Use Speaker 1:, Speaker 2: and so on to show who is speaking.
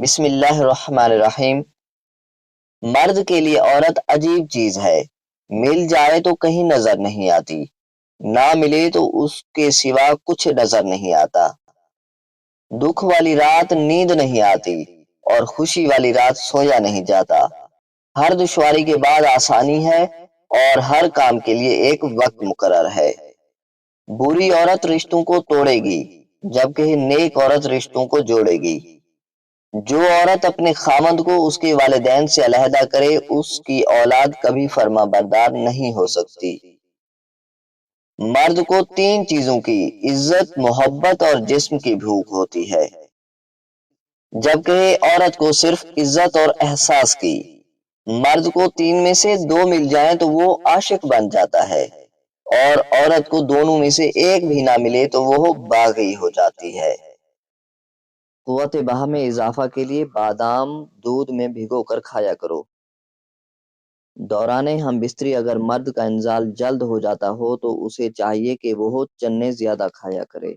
Speaker 1: بسم اللہ الرحمن الرحیم۔ مرد کے لیے عورت عجیب چیز ہے، مل جائے تو کہیں نظر نہیں آتی، نہ ملے تو اس کے سوا کچھ نظر نہیں آتا۔ دکھ والی رات نیند نہیں آتی اور خوشی والی رات سویا نہیں جاتا۔ ہر دشواری کے بعد آسانی ہے اور ہر کام کے لیے ایک وقت مقرر ہے۔ بری عورت رشتوں کو توڑے گی جبکہ نیک عورت رشتوں کو جوڑے گی۔ جو عورت اپنے خامند کو اس کے والدین سے علیحدہ کرے اس کی اولاد کبھی فرما بردار نہیں ہو سکتی۔ مرد کو تین چیزوں کی عزت، محبت اور جسم کی بھوک ہوتی ہے، جبکہ عورت کو صرف عزت اور احساس کی۔ مرد کو تین میں سے دو مل جائیں تو وہ عاشق بن جاتا ہے، اور عورت کو دونوں میں سے ایک بھی نہ ملے تو وہ باغی ہو جاتی ہے۔ قوت بہا میں اضافہ کے لیے بادام دودھ میں بھگو کر کھایا کرو۔ دوران ہم بستری اگر مرد کا انزال جلد ہو جاتا ہو تو اسے چاہیے کہ وہ چنے زیادہ کھایا کرے۔